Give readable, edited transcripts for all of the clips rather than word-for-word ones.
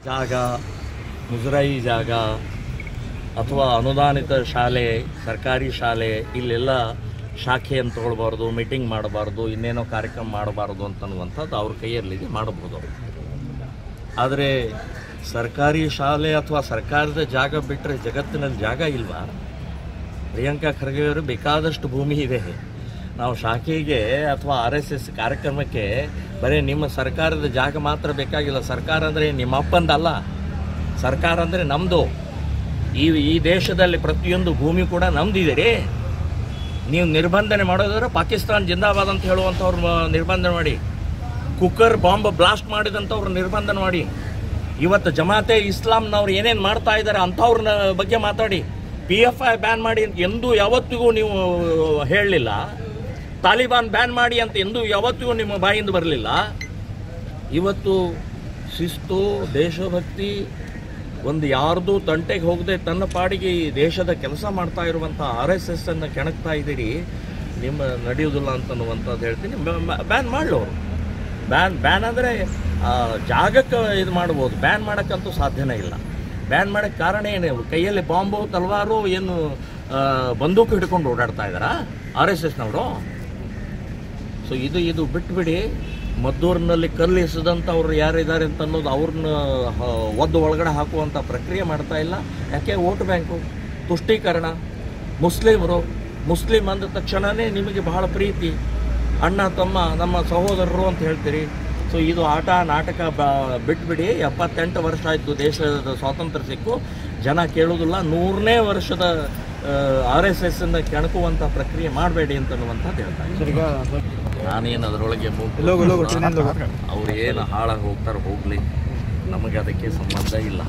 ಜಾಗ, ಮುಜರಾಯಿ ಜಾಗ ಅಥವಾ ಅನುದಾನಿತ ಶಾಲೆ, ಸರ್ಕಾರಿ ಶಾಲೆ ಇಲ್ಲೆಲ್ಲ ಶಾಖೆಯನ್ನು ತೊಗೊಳ್ಬಾರ್ದು, ಮೀಟಿಂಗ್ ಮಾಡಬಾರ್ದು, ಇನ್ನೇನೋ ಕಾರ್ಯಕ್ರಮ ಮಾಡಬಾರ್ದು ಅಂತನ್ನುವಂಥದ್ದು ಅವ್ರ ಕೈಯಲ್ಲಿದೆ, ಮಾಡಬಹುದು. ಆದರೆ ಸರ್ಕಾರಿ ಶಾಲೆ ಅಥವಾ ಸರ್ಕಾರದ ಜಾಗ ಬಿಟ್ಟರೆ ಜಗತ್ತಿನಲ್ಲಿ ಜಾಗ ಇಲ್ವಾ? ಪ್ರಿಯಾಂಕಾ ಖರ್ಗೆ ಅವರು ಬೇಕಾದಷ್ಟು ಭೂಮಿ ಇದೆ. ನಾವು ಶಾಖೆಗೆ ಅಥವಾ RSS ಕಾರ್ಯಕ್ರಮಕ್ಕೆ ಬರೀ ನಿಮ್ಮ ಸರ್ಕಾರದ ಜಾಗ ಮಾತ್ರ ಬೇಕಾಗಿಲ್ಲ. ಸರ್ಕಾರ ಅಂದರೆ ನಿಮ್ಮ ಅಪ್ಪಂದಲ್ಲ, ಸರ್ಕಾರ ಅಂದರೆ ನಮ್ಮದು. ಈ ದೇಶದಲ್ಲಿ ಪ್ರತಿಯೊಂದು ಭೂಮಿ ಕೂಡ ನಮ್ದಿದೆ ರೀ. ನೀವು ನಿರ್ಬಂಧನೆ ಮಾಡೋದಾದ್ರೆ ಪಾಕಿಸ್ತಾನ ಜಿಂದಾಬಾದ್ ಅಂತ ಹೇಳುವಂಥವ್ರು ನಿರ್ಬಂಧನೆ ಮಾಡಿ, ಕುಕ್ಕರ್ ಬಾಂಬ್ ಬ್ಲಾಸ್ಟ್ ಮಾಡಿದಂಥವ್ರು ನಿರ್ಬಂಧನೆ ಮಾಡಿ, ಇವತ್ತು ಜಮಾತೆ ಇಸ್ಲಾಂನವ್ರು ಏನೇನು ಮಾಡ್ತಾ ಇದ್ದಾರೆ ಅಂಥವ್ರ ಬಗ್ಗೆ ಮಾತಾಡಿ. PFI ಬ್ಯಾನ್ ಮಾಡಿ ಅಂತ ಎಂದೂ ಯಾವತ್ತಿಗೂ ನೀವು ಹೇಳಲಿಲ್ಲ. ತಾಲಿಬಾನ್ ಬ್ಯಾನ್ ಮಾಡಿ ಅಂತ ಎಂದೂ ಯಾವತ್ತಿಗೂ ನಿಮ್ಮ ಬಾಯಿಂದ ಬರಲಿಲ್ಲ. ಇವತ್ತು ಶಿಸ್ತು, ದೇಶಭಕ್ತಿ, ಒಂದು ಯಾರ್ದು ತಂಟೆಗೆ ಹೋಗದೆ ತನ್ನ ಪಾಡಿಗೆ ಈ ದೇಶದ ಕೆಲಸ ಮಾಡ್ತಾ ಇರುವಂಥ RSS ಅನ್ನು ಕೆಣಕ್ತಾ ಇದ್ದೀರಿ. ನಿಮ್ಮ ನಡೆಯುವುದಿಲ್ಲ ಅಂತನ್ನುವಂಥದ್ದು ಹೇಳ್ತೀನಿ. ಬ್ಯಾನ್ ಮಾಡಲವರು. ಬ್ಯಾನ್ ಅಂದರೆ ಜಾಗಕ್ಕೆ ಇದು ಮಾಡ್ಬೋದು, ಬ್ಯಾನ್ ಮಾಡೋಕ್ಕಂತೂ ಸಾಧ್ಯನೇ ಇಲ್ಲ. ಬ್ಯಾನ್ ಮಾಡೋಕ್ಕೆ ಕಾರಣ ಏನು? ಕೈಯಲ್ಲಿ ಬಾಂಬು, ತಲವಾರು, ಏನು ಬಂದೂಕು ಹಿಡ್ಕೊಂಡು ಓಡಾಡ್ತಾ ಇದ್ದಾರಾ RSSನವರು? ಸೊ ಇದು ಬಿಟ್ಬಿಡಿ. ಮದ್ದೂರಿನಲ್ಲಿ ಕಲ್ಲು ಎಸೆದಂಥವ್ರು ಯಾರಿದ್ದಾರೆ ಅಂತ ಅನ್ನೋದು ಅವ್ರನ್ನ ಒಳಗಡೆ ಹಾಕುವಂಥ ಪ್ರಕ್ರಿಯೆ ಮಾಡ್ತಾ ಇಲ್ಲ. ಯಾಕೆ? ವೋಟ್ ಬ್ಯಾಂಕು, ತುಷ್ಟೀಕರಣ, ಮುಸ್ಲಿಂ ಅಂದ ತಕ್ಷಣವೇ ನಿಮಗೆ ಬಹಳ ಪ್ರೀತಿ, ಅಣ್ಣ ತಮ್ಮ ನಮ್ಮ ಸಹೋದರರು ಅಂತ ಹೇಳ್ತೀರಿ. ಸೊ ಇದು ಆಟ ನಾಟಕ ಬಿಟ್ಬಿಡಿ. 78 ವರ್ಷ ಆಯಿತು ದೇಶದ ಸ್ವಾತಂತ್ರ್ಯ ಸಿಕ್ಕು. ಜನ ಕೇಳೋದಿಲ್ಲ. 100ನೇ ವರ್ಷದ RSSನ್ನು ಕೆಣಕುವಂಥ ಪ್ರಕ್ರಿಯೆ ಮಾಡಬೇಡಿ ಅಂತನ್ನುವಂಥದ್ದು ಹೇಳ್ತಾರೆ. ನಾನೇನು ಅದರೊಳಗೆ ಅವ್ರು ಏನು ಹಾಳಾಗಿ ಹೋಗ್ತಾರೆ ಹೋಗಲಿ, ನಮಗೆ ಅದಕ್ಕೆ ಸಂಬಂಧ ಇಲ್ಲ.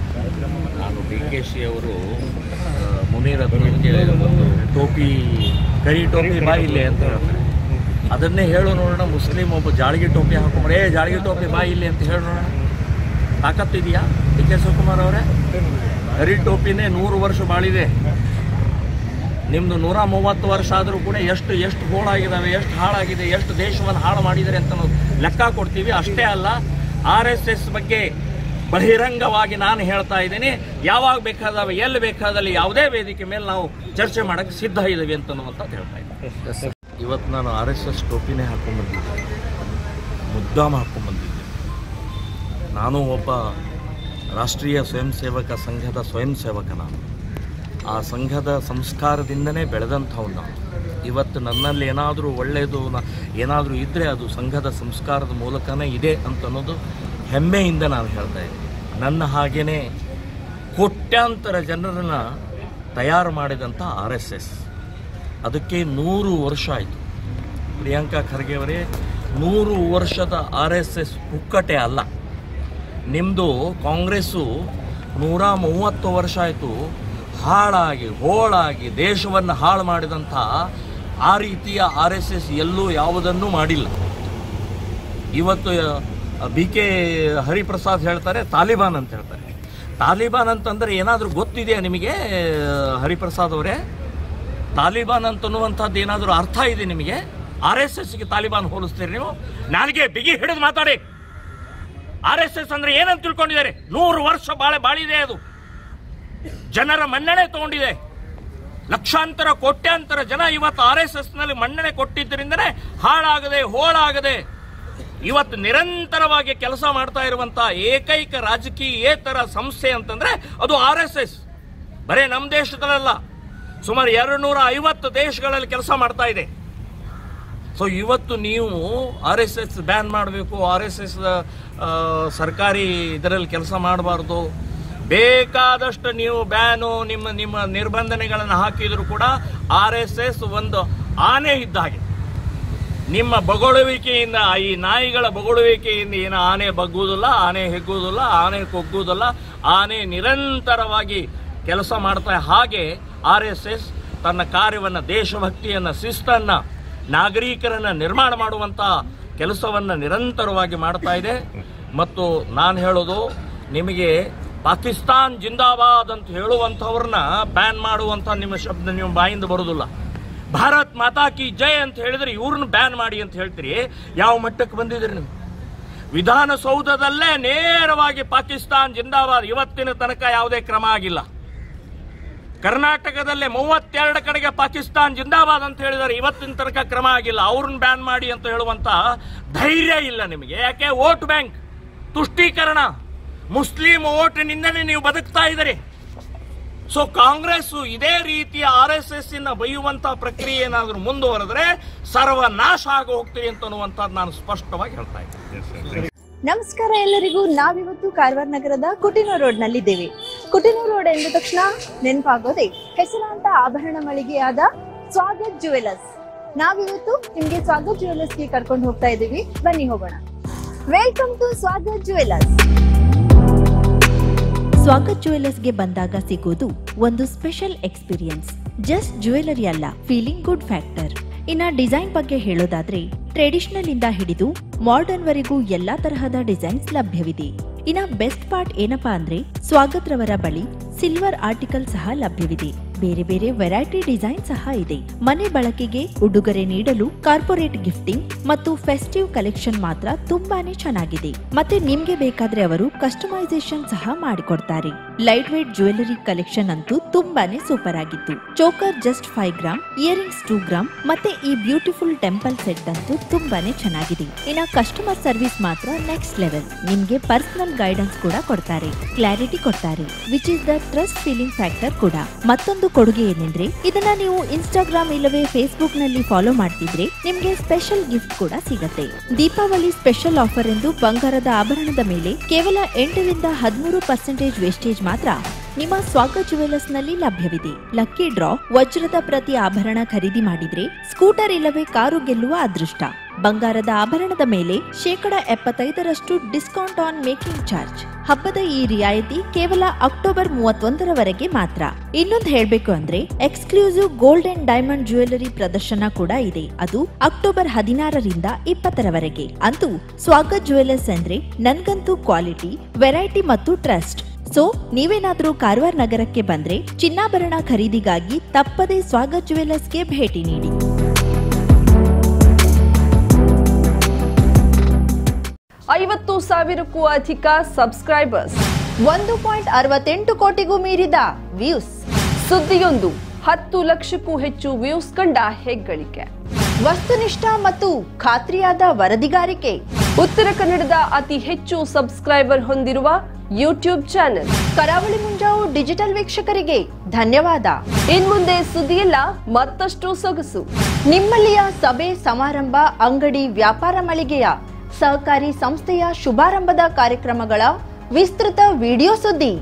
ನಾನು DKಶಿ ಅವರು ಮುನೀರ್ ಅದರೊಳಗೆ ಒಂದು ಟೋಪಿ, ಕರಿ ಟೋಪಿ ಬಾಯಿಲೆ ಅಂತ ಹೇಳ್ತಾರೆ. ಅದನ್ನೇ ಹೇಳು ನೋಡೋಣ. ಮುಸ್ಲಿಂ ಒಬ್ಬ ಜಾಳಿಗೆ ಟೋಪಿ ಹಾಕೊಂಡ್ರೆ ಜಾಳಿಗೆ ಟೋಪಿ ಬಾಯಿ ಇಲ್ಲಿ ಅಂತ ಹೇಳಿ ನೋಡೋಣ. ತಾಕತ್ತಿದೆಯಾ DK ಶಿವಕುಮಾರ್ ಅವರೇ? ಕರಿ ಟೋಪಿನೇ 100 ವರ್ಷ ಬಾಳಿದೆ. ನಿಮ್ಮದು 130 ವರ್ಷ ಆದರೂ ಕೂಡ ಎಷ್ಟು ಹೋಳಾಗಿದ್ದಾವೆ, ಎಷ್ಟು ಹಾಳಾಗಿದೆ, ಎಷ್ಟು ದೇಶವನ್ನು ಹಾಳು ಮಾಡಿದ್ದಾರೆ ಅಂತ ನಾವು ಲೆಕ್ಕ ಕೊಡ್ತೀವಿ. ಅಷ್ಟೇ ಅಲ್ಲ, RSS ಬಗ್ಗೆ ಬಹಿರಂಗವಾಗಿ ನಾನು ಹೇಳ್ತಾ ಇದ್ದೀನಿ. ಯಾವಾಗ ಬೇಕಾದವ, ಎಲ್ಲಿ ಬೇಕಾದಲ್ಲಿ, ಯಾವುದೇ ವೇದಿಕೆ ಮೇಲೆ ನಾವು ಚರ್ಚೆ ಮಾಡೋಕ್ಕೆ ಸಿದ್ಧ ಇದ್ದೀವಿ ಅಂತನ್ನುವಂಥದ್ದು ಹೇಳ್ತಾ ಇದ್ದೀನಿ. ಇವತ್ತು ನಾನು RSS ಟೋಪಿನೇ ಹಾಕ್ಕೊಂಡ್ಬಂದಿದ್ದೆ, ಮುದ್ದಾಮ ಹಾಕ್ಕೊಂಡ್ಬಂದಿದ್ದೆ. ನಾನು ಒಬ್ಬ ರಾಷ್ಟ್ರೀಯ ಸ್ವಯಂ ಸೇವಕ ಸಂಘದ ಸ್ವಯಂ ಸೇವಕ. ನಾನು ಆ ಸಂಘದ ಸಂಸ್ಕಾರದಿಂದನೇ ಬೆಳೆದಂಥವ್ನು. ನಾನು ಇವತ್ತು ನನ್ನಲ್ಲಿ ಏನಾದರೂ ಒಳ್ಳೆಯದು ಏನಾದರೂ ಇದ್ದರೆ ಅದು ಸಂಘದ ಸಂಸ್ಕಾರದ ಮೂಲಕನೇ ಇದೆ ಅಂತನ್ನೋದು ಹೆಮ್ಮೆಯಿಂದ ನಾನು ಹೇಳ್ತಾ ಇದ್ದೀನಿ. ನನ್ನ ಹಾಗೇ ಕೋಟ್ಯಾಂತರ ಜನರನ್ನು ತಯಾರು ಮಾಡಿದಂಥ RSS, ಅದಕ್ಕೆ 100 ವರ್ಷ ಆಯಿತು. ಪ್ರಿಯಾಂಕಾ ಖರ್ಗೆ ಅವರೇ, 100 ವರ್ಷದ RSS ಪುಕ್ಕಟೆ ಅಲ್ಲ. ನಿಮ್ಮದು ಕಾಂಗ್ರೆಸ್ಸು 130 ವರ್ಷ ಆಯಿತು ಹಾಳಾಗಿ ಹೋಳಾಗಿ ದೇಶವನ್ನು ಹಾಳು ಮಾಡಿದಂಥ ಆ ರೀತಿಯ RSS ಎಲ್ಲೂ ಯಾವುದನ್ನೂ ಮಾಡಿಲ್ಲ. ಇವತ್ತು BK ಹರಿಪ್ರಸಾದ್ ಹೇಳ್ತಾರೆ ತಾಲಿಬಾನ್ ಅಂತ ಹೇಳ್ತಾರೆ. ತಾಲಿಬಾನ್ ಅಂತಂದರೆ ಏನಾದರೂ ಗೊತ್ತಿದೆಯಾ ನಿಮಗೆ ಹರಿಪ್ರಸಾದ್ ಅವರೇ? ತಾಲಿಬಾನ್ ಅಂತನ್ನುವಂಥದ್ದು ಏನಾದರೂ ಅರ್ಥ ಇದೆ ನಿಮಗೆ? RSSಗೆ ತಾಲಿಬಾನ್ ಹೋಲಿಸ್ತೀರಿ ನೀವು? ನಾಲ್ಗೆ ಬಿಗಿ ಹಿಡಿದು ಮಾತಾಡಿ. RSS ಅಂದರೆ ಏನಂತ ತಿಳ್ಕೊಂಡಿದ್ದಾರೆ? 100 ವರ್ಷ ಬಾಳಿದೆ. ಅದು ಜನರ ಮನ್ನಣೆ ತಗೊಂಡಿದೆ. ಲಕ್ಷಾಂತರ ಕೋಟ್ಯಾಂತರ ಜನ ಇವತ್ತು RSSನಲ್ಲಿ ಮನ್ನಣೆ ಕೊಟ್ಟಿದ್ದರಿಂದನೇ ಹಾಳಾಗದೆ ಹೋಳಾಗದೆ ಇವತ್ತು ನಿರಂತರವಾಗಿ ಕೆಲಸ ಮಾಡ್ತಾ ಇರುವಂತ ಏಕೈಕ ರಾಜಕೀಯೇತರ ಸಂಸ್ಥೆ ಅಂತಂದ್ರೆ ಅದು RSS. ಬರೇ ನಮ್ಮ ದೇಶದಲ್ಲ, ಸುಮಾರು 250 ದೇಶಗಳಲ್ಲಿ ಕೆಲಸ ಮಾಡ್ತಾ ಇದೆ. ಸೊ ಇವತ್ತು ನೀವು RSS ಬ್ಯಾನ್ ಮಾಡಬೇಕು, RSS ಸರ್ಕಾರಿ ಇದರಲ್ಲಿ ಕೆಲಸ ಮಾಡಬಾರ್ದು, ಬೇಕಾದಷ್ಟು ನೀವು ಬ್ಯಾನು ನಿಮ್ಮ ನಿರ್ಬಂಧನೆಗಳನ್ನು ಹಾಕಿದ್ರು ಕೂಡ RSS ಒಂದು ಆನೆ ಇದ್ದ ಹಾಗೆ. ನಿಮ್ಮ ಬೊಗಳುವಿಕೆಯಿಂದ, ಈ ನಾಯಿಗಳ ಬೊಗಳುವಿಕೆಯಿಂದ ಏನು ಆನೆ ಬಗ್ಗುವುದಿಲ್ಲ, ಆನೆ ಹೆಗ್ಗುವುದಿಲ್ಲ, ಆನೆ ಕೊಗ್ಗುವುದಿಲ್ಲ. ಆನೆ ನಿರಂತರವಾಗಿ ಕೆಲಸ ಮಾಡ್ತಾ ಹಾಗೆ RSS ತನ್ನ ಕಾರ್ಯವನ್ನು, ದೇಶಭಕ್ತಿಯನ್ನು, ಶಿಸ್ತನ್ನು, ನಾಗರಿಕರನ್ನು ನಿರ್ಮಾಣ ಮಾಡುವಂಥ ಕೆಲಸವನ್ನು ನಿರಂತರವಾಗಿ ಮಾಡ್ತಾ ಇದೆ. ಮತ್ತು ನಾನು ಹೇಳೋದು ನಿಮಗೆ, ಪಾಕಿಸ್ತಾನ್ ಜಿಂದಾಬಾದ್ ಅಂತ ಹೇಳುವಂಥವ್ರನ್ನ ಬ್ಯಾನ್ ಮಾಡುವಂಥ ನಿಮ್ಮ ಶಬ್ದ ನಿಮ್ಮ ಬಾಯಿಂದ ಬರೋದಿಲ್ಲ. ಭಾರತ್ ಮಾತಾ ಕಿ ಜೈ ಅಂತ ಹೇಳಿದ್ರೆ ಇವ್ರನ್ನ ಬ್ಯಾನ್ ಮಾಡಿ ಅಂತ ಹೇಳ್ತೀರಿ. ಯಾವ ಮಟ್ಟಕ್ಕೆ ಬಂದಿದ್ದೀರಿ ನೀವು? ವಿಧಾನಸೌಧದಲ್ಲೇ ನೇರವಾಗಿ ಪಾಕಿಸ್ತಾನ್ ಜಿಂದಾಬಾದ್. ಇವತ್ತಿನ ತನಕ ಯಾವುದೇ ಕ್ರಮ ಆಗಿಲ್ಲ. ಕರ್ನಾಟಕದಲ್ಲೇ 32 ಕಡೆಗೆ ಪಾಕಿಸ್ತಾನ್ ಜಿಂದಾಬಾದ್ ಅಂತ ಹೇಳಿದರೆ ಇವತ್ತಿನ ತನಕ ಕ್ರಮ ಆಗಿಲ್ಲ. ಅವ್ರನ್ನ ಬ್ಯಾನ್ ಮಾಡಿ ಅಂತ ಹೇಳುವಂತ ಧೈರ್ಯ ಇಲ್ಲ ನಿಮಗೆ. ಯಾಕೆ? ವೋಟ್ ಬ್ಯಾಂಕ್ ತುಷ್ಟೀಕರಣ, ಮುಸ್ಲಿಂ ವೋಟಿನಿಂದಲೇ ನೀವು ಬದುಕ್ತಾ ಇದ್ದೀರಿ. ಸೊ ಕಾಂಗ್ರೆಸ್ ಇದೇ ರೀತಿಯ RSS ಬೈಯುವಂತ ಪ್ರಕ್ರಿಯೆ ಏನಾದರೂ ಮುಂದುವರೆದ್ರೆ ಸರ್ವನಾಶ ಆಗಿ ಹೋಗ್ತೀರಿ ಅಂತನ್ನುವಂಥದ್ದು ನಾನು ಸ್ಪಷ್ಟವಾಗಿ ಹೇಳ್ತಾ ಇದ್ದೀನಿ. ನಮಸ್ಕಾರ ಎಲ್ಲರಿಗೂ. ನಾವಿವತ್ತು ಕಾರವಾರ ನಗರದ ಕುಟಿನೂರ್ ರೋಡ್ ನಲ್ಲಿದ್ದೇವೆ. ಕುಟಿನೂರ್ ರೋಡ್ ಎಂದ ತಕ್ಷಣ ನೆನಪಾಗೋದೆ ಹೆಸರಾಂತ ಆಭರಣ ಮಳಿಗೆಯಾದ ಸ್ವಾಗತ್ ಜುವೆಲರ್ಸ್. ನಾವಿವತ್ತು ನಿಮ್ಗೆ ಸ್ವಾಗತ್ ಜುವೆಲರ್ಸ್ಗೆ ಕರ್ಕೊಂಡು ಹೋಗ್ತಾ ಇದ್ದೀವಿ. ಬನ್ನಿ ಹೋಗೋಣ. Welcome to Swagat jewellers. Swagat ಜುವೆಲರ್ಸ್ಗೆ ಬಂದಾಗ ಸಿಗೋದು ಒಂದು ಸ್ಪೆಷಲ್ ಎಕ್ಸ್ಪೀರಿಯನ್ಸ್. ಜಸ್ಟ್ ಜ್ಯುವೆಲರಿ ಅಲ್ಲ, ಫೀಲಿಂಗ್ ಗುಡ್ ಫ್ಯಾಕ್ಟರ್. ಇನ್ನ ಡಿಸೈನ್ ಬಗ್ಗೆ ಹೇಳೋದಾದ್ರೆ ಟ್ರೆಡಿಷನಲ್ ಇಂದ ಹಿಡಿದು ಮಾಡರ್ನ್ ವರೆಗೂ ಎಲ್ಲಾ ತರಹದ ಡಿಸೈನ್ಸ್ ಲಭ್ಯವಿದೆ. ಇನ್ನ ಬೆಸ್ಟ್ ಪಾರ್ಟ್ ಏನಪ್ಪಾ ಅಂದ್ರೆ ಸ್ವಾಗತ್ ರವರ ಬಳಿ ಸಿಲ್ವರ್ ಆರ್ಟಿಕಲ್ ಸಹ ಲಭ್ಯವಿದೆ. ಬೇರೆ ಬೇರೆ ವೆರೈಟಿ ಡಿಸೈನ್ ಸಹ ಇದೆ. ಮನೆ ಬಳಕೆಗೆ ಉಡುಗೊರೆ ನೀಡಲು ಕಾರ್ಪೊರೇಟ್ ಗಿಫ್ಟಿಂಗ್ ಮತ್ತು ಫೆಸ್ಟಿವ್ ಕಲೆಕ್ಷನ್ ಮಾತ್ರ ತುಂಬಾನೇ ಚೆನ್ನಾಗಿದೆ. ಮತ್ತೆ ನಿಮ್ಗೆ ಬೇಕಾದ್ರೆ ಅವರು ಕಸ್ಟಮೈಸೇಷನ್ ಸಹ ಮಾಡಿಕೊಡ್ತಾರೆ. ಲೈಟ್ ವೇಟ್ ಜ್ಯುವೆಲರಿ ಕಲೆಕ್ಷನ್ ಅಂತೂ ತುಂಬಾನೇ ಸೂಪರ್ ಆಗಿತ್ತು. Choker just 5 gram, earrings 2 gram, ಮತ್ತೆ ಈ ಬ್ಯೂಟಿಫುಲ್ ಟೆಂಪಲ್ ಸೆಟ್ ಅಂತೂ ತುಂಬಾನೇ ಚೆನ್ನಾಗಿದೆ. ಇನ್ನ ಕಸ್ಟಮರ್ ಸರ್ವಿಸ್ ಮಾತ್ರ ನೆಕ್ಸ್ಟ್ ಲೆವೆಲ್. ನಿಮ್ಗೆ ಪರ್ಸನಲ್ ಗೈಡೆನ್ಸ್ ಕೂಡ ಕೊಡ್ತಾರೆ, ಕ್ಲಾರಿಟಿ ಕೊಡ್ತಾರೆ, which is the trust feeling factor ಕೂಡ. ಮತ್ತೊಂದು ಕೊಡುಗೆ ಏನೆಂದ್ರೆ ಇದನ್ನ ನೀವು ಇನ್ಸ್ಟಾಗ್ರಾಮ್ ಇಲ್ಲವೇ ಫೇಸ್ಬುಕ್ ನಲ್ಲಿ ಫಾಲೋ ಮಾಡ್ತಿದ್ರೆ ನಿಮ್ಗೆ ಸ್ಪೆಷಲ್ ಗಿಫ್ಟ್ ಕೂಡ ಸಿಗತ್ತೆ. ದೀಪಾವಳಿ ಸ್ಪೆಷಲ್ ಆಫರ್ ಎಂದು ಬಂಗಾರದ ಆಭರಣದ ಮೇಲೆ ಕೇವಲ 8 ರಿಂದ 13% ವೇಸ್ಟೇಜ್ ಮಾತ್ರ ನಿಮ್ಮ ಸ್ವಾಗತ್ ಜುವೆಲರ್ಸ್ ನಲ್ಲಿ ಲಭ್ಯವಿದೆ. ಲಕ್ಕಿ ಡ್ರಾ, ವಜ್ರದ ಪ್ರತಿ ಆಭರಣ ಖರೀದಿ ಮಾಡಿದ್ರೆ ಸ್ಕೂಟರ್ ಇಲ್ಲವೇ ಕಾರು ಗೆಲ್ಲುವ ಅದೃಷ್ಟ. ಬಂಗಾರದ ಆಭರಣದ ಮೇಲೆ 75% ಡಿಸ್ಕೌಂಟ್ ಆನ್ ಮೇಕಿಂಗ್ ಚಾರ್ಜ್. ಹಬ್ಬದ ಈ ರಿಯಾಯಿತಿ ಕೇವಲ ಅಕ್ಟೋಬರ್ 31 ಮಾತ್ರ. ಇನ್ನೊಂದು ಹೇಳ್ಬೇಕು ಅಂದ್ರೆ exclusive gold and diamond jewellery ಪ್ರದರ್ಶನ ಕೂಡ ಇದೆ. ಅದು ಅಕ್ಟೋಬರ್ 16 ರಿಂದ 20 ಅಂತೂ ಸ್ವಾಗತ್ ಜುವೆಲರ್ಸ್ ಅಂದ್ರೆ ನನ್ಗಂತೂ ಕ್ವಾಲಿಟಿ, ವೆರೈಟಿ ಮತ್ತು ಟ್ರಸ್ಟ್. ಸೊ ನೀವೇನಾದ್ರೂ ಕಾರವಾರ ನಗರಕ್ಕೆ ಬಂದ್ರೆ ಚಿನ್ನಾಭರಣ ಖರೀದಿಗಾಗಿ ತಪ್ಪದೇ ಸ್ವಾಗತ್ ಜುವೆಲರ್ಸ್ಗೆ ಭೇಟಿ ನೀಡಿ. 50,000ಕ್ಕೂ ಅಧಿಕ ಸಬ್ಸ್ಕ್ರೈಬರ್ಸ್, 1.68 ಕೋಟಿಗೂ ಮೀರಿದ ವ್ಯೂಸ್. ಸುದ್ದಿಯೊಂದು 10 ಲಕ್ಷಕ್ಕೂ ಹೆಚ್ಚು ವ್ಯೂಸ್ ಕಂಡ ಹೆಗ್ಗಳಿಕೆ. ವಸ್ತುನಿಷ್ಠ ಮತ್ತು ಖಾತ್ರಿಯಾದ ವರದಿಗಾರಿಕೆ. ಉತ್ತರ ಕನ್ನಡದ ಅತಿ ಹೆಚ್ಚು ಸಬ್ಸ್ಕ್ರೈಬರ್ ಹೊಂದಿರುವ ಯೂಟ್ಯೂಬ್ ಚಾನೆಲ್ ಕರಾವಳಿ ಮುಂಜಾವು ಡಿಜಿಟಲ್ ವೀಕ್ಷಕರಿಗೆ ಧನ್ಯವಾದ. ಇನ್ಮುಂದೆ ಸುದ್ದಿಯೆಲ್ಲ ಮತ್ತಷ್ಟು ಸೊಗಸು. ನಿಮ್ಮಲ್ಲಿಯ ಸಭೆ ಸಮಾರಂಭ, ಅಂಗಡಿ, ವ್ಯಾಪಾರ ಮಳಿಗೆಯ ಸಹಕಾರಿ ಸಂಸ್ಥೆಯ ಶುಭಾರಂಭದ ಕಾರ್ಯಕ್ರಮಗಳ ವಿಸ್ತೃತ ವಿಡಿಯೋ ಸುದ್ದಿ.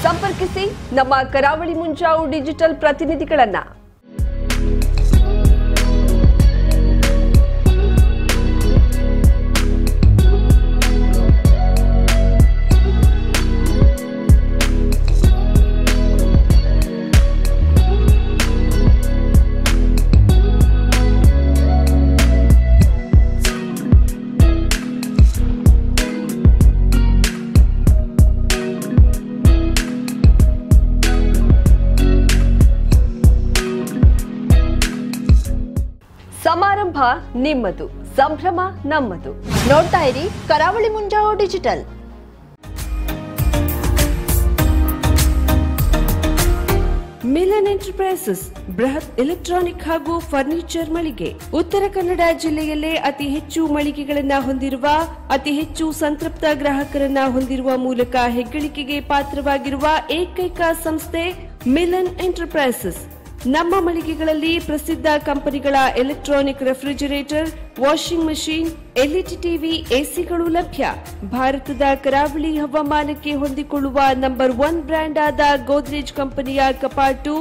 ಸಂಪರ್ಕಿಸಿ ನಮ್ಮ ಕರಾವಳಿ ಮುಂಜಾವು ಡಿಜಿಟಲ್ ಪ್ರತಿನಿಧಿಗಳನ್ನ. ಸಮಾರಂಭ ನಿಮ್ಮದು, ಸಂಭ್ರಮ ನಮ್ಮದು. ನೋಡ್ತಾ ಇರಿ ಕರಾವಳಿ ಮುಂಜಾವು ಡಿಜಿಟಲ್. ಮಿಲನ್ ಎಂಟರ್ಪ್ರೈಸಸ್ ಬೃಹತ್ ಎಲೆಕ್ಟ್ರಾನಿಕ್ ಹಾಗೂ ಫರ್ನಿಚರ್ ಮಳಿಗೆ. ಉತ್ತರ ಕನ್ನಡ ಜಿಲ್ಲೆಯಲ್ಲೇ ಅತಿ ಹೆಚ್ಚು ಮಳಿಗೆಗಳನ್ನ ಹೊಂದಿರುವ, ಅತಿ ಹೆಚ್ಚು ಸಂತೃಪ್ತ ಗ್ರಾಹಕರನ್ನ ಹೊಂದಿರುವ ಮೂಲಕ ಹೆಗ್ಗಳಿಕೆಗೆ ಪಾತ್ರವಾಗಿರುವ ಏಕೈಕ ಸಂಸ್ಥೆ ಮಿಲನ್ ಎಂಟರ್ಪ್ರೈಸಸ್. ನಮ್ಮ ಮಳಿಗೆಗಳಲ್ಲಿ ಪ್ರಸಿದ್ಧ ಕಂಪನಿಗಳ electronic refrigerator, washing machine, LED TV, ಎಸಿಗಳು ಲಭ್ಯ. ಭಾರತದ ಕರಾವಳಿ ಹವಾಮಾನಕ್ಕೆ ಹೊಂದಿಕೊಳ್ಳುವ ನಂಬರ್ 1 ಬ್ರ್ಯಾಂಡ್ ಆದ ಗೋದ್ರೇಜ್ ಕಂಪನಿಯ ಕಪಾಟು,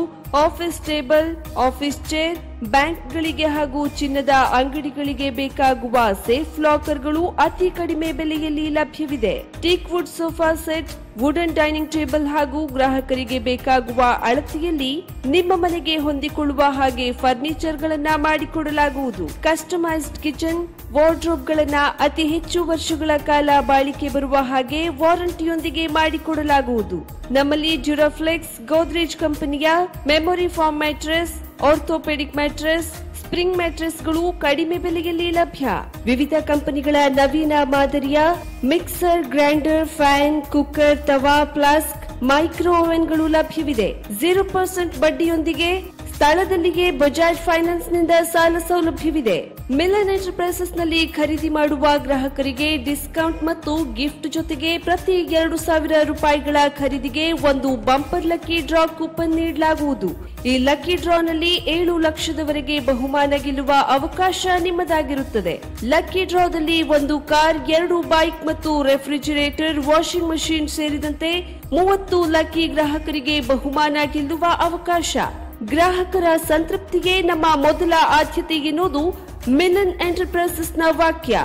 ಆಫೀಸ್ ಟೇಬಲ್, ಆಫೀಸ್ ಚೇರ್, ಬ್ಯಾಂಕ್ಗಳಿಗೆ ಹಾಗೂ ಚಿನ್ನದ ಅಂಗಡಿಗಳಿಗೆ ಬೇಕಾಗುವ ಸೇಫ್ ಲಾಕರ್ಗಳು ಅತಿ ಕಡಿಮೆ ಬೆಲೆಯಲ್ಲಿ ಲಭ್ಯವಿದೆ. Teak wood sofa set, wooden dining table ಹಾಗೂ ಗ್ರಾಹಕರಿಗೆ ಬೇಕಾಗುವ ಅಳತೆಯಲ್ಲಿ ನಿಮ್ಮ ಮನೆಗೆ ಹೊಂದಿಕೊಳ್ಳುವ ಹಾಗೆ ಫರ್ನಿಚರ್ ಗಳನ್ನ ಮಾಡಿಕೊಡಲಾಗುವುದು. ಕಸ್ಟಮೈಸ್ಡ್ ಕಿಚನ್, ವಾರ್ಡ್ರೋಬ್ ಗಳನ್ನ ಅತಿ ಹೆಚ್ಚು ವರ್ಷಗಳ ಕಾಲ ಬಾಳಿಕೆ ಬರುವ ಹಾಗೆ ವಾರಂಟಿಯೊಂದಿಗೆ ಮಾಡಿಕೊಡಲಾಗುವುದು. ನಮ್ಮಲ್ಲಿ ಡ್ಯೂರಾಫ್ಲೆಕ್ಸ್, ಗೋದ್ರೇಜ್ ಕಂಪನಿಯ memory foam mattress, orthopaedic mattress, spring ಮ್ಯಾಟ್ರೆಸ್ಗಳು ಕಡಿಮೆ ಬೆಲೆಯಲ್ಲಿ ಲಭ್ಯ. ವಿವಿಧ ಕಂಪನಿಗಳ ನವೀನ ಮಾದರಿಯ mixer, grinder, fan, cooker, tawa, flask, micro ಓವೆನ್ಗಳು ಲಭ್ಯವಿದೆ. 0% ಬಡ್ಡಿಯೊಂದಿಗೆ ಸ್ಥಳದಲ್ಲಿಯೇ ಬಜಾಜ್ ಫೈನಾನ್ಸ್ ನಿಂದ ಸಾಲ ಸೌಲಭ್ಯವಿದೆ. ಮಿಲನ್ ಎಂಟರ್ಪ್ರೈಸಸ್ ನಲ್ಲಿ ಖರೀದಿ ಮಾಡುವ ಗ್ರಾಹಕರಿಗೆ ಡಿಸ್ಕೌಂಟ್ ಮತ್ತು ಗಿಫ್ಟ್ ಜೊತೆಗೆ ಪ್ರತಿ 2,000 ರೂಪಾಯಿಗಳ ಖರೀದಿಗೆ ಒಂದು ಬಂಪರ್ ಲಕ್ಕಿ ಡ್ರಾ ಕೂಪನ್ ನೀಡಲಾಗುವುದು. ಈ ಲಕ್ಕಿ ಡ್ರಾನಲ್ಲಿ 7 ಲಕ್ಷದವರೆಗೆ ಬಹುಮಾನ ಗೆಲ್ಲುವ ಅವಕಾಶ ನಿಮ್ಮದಾಗಿರುತ್ತದೆ. ಲಕ್ಕಿ ಡ್ರಾದಲ್ಲಿ 1 ಕಾರ್, 2 ಬೈಕ್ ಮತ್ತು ರೆಫ್ರಿಜಿರೇಟರ್, ವಾಷಿಂಗ್ ಮಷಿನ್ ಸೇರಿದಂತೆ 30 ಲಕ್ಕಿ ಗ್ರಾಹಕರಿಗೆ ಬಹುಮಾನ ಗೆಲ್ಲುವ ಅವಕಾಶ. ಗ್ರಾಹಕರ ಸಂತೃಪ್ತಿಗೆ ನಮ್ಮ ಮೊದಲ ಆದ್ಯತೆ ಎನ್ನುವುದು ಮಿಲನ್ ಎಂಟರ್ಪ್ರೈಸಸ್ ನ ವಾಕ್ಯ.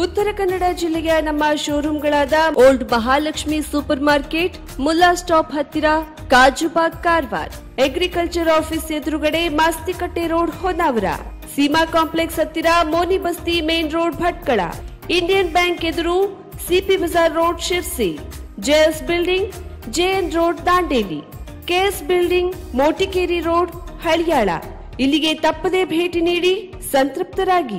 ಉತ್ತರ ಕನ್ನಡ ಜಿಲ್ಲೆಯ ನಮ್ಮ ಶೋರೂಮ್ಗಳಾದ old Mahalakshmi super market, Mulla stop ಹತ್ತಿರ, ಕಾಜುಬಾಗ್, ಕಾರವಾರ, ಅಗ್ರಿಕಲ್ಚರ್ ಆಫೀಸ್ ಎದುರುಗಡೆ, ಮಾಸ್ತಿಕಟ್ಟೆ ರೋಡ್, ಹೊನ್ನಾವರ, ಸೀಮಾ ಕಾಂಪ್ಲೆಕ್ಸ್ ಹತ್ತಿರ, Moni Basti main road, Bhatkal, Indian bank ಎದುರು, CP bazaar road, Sirsi, JS building, JN road, Dandeli, KS building, Motikeri road, Haliyal. ಇಲ್ಲಿಗೆ ತಪ್ಪದೇ ಭೇಟಿ ನೀಡಿ ಸಂತೃಪ್ತರಾಗಿ.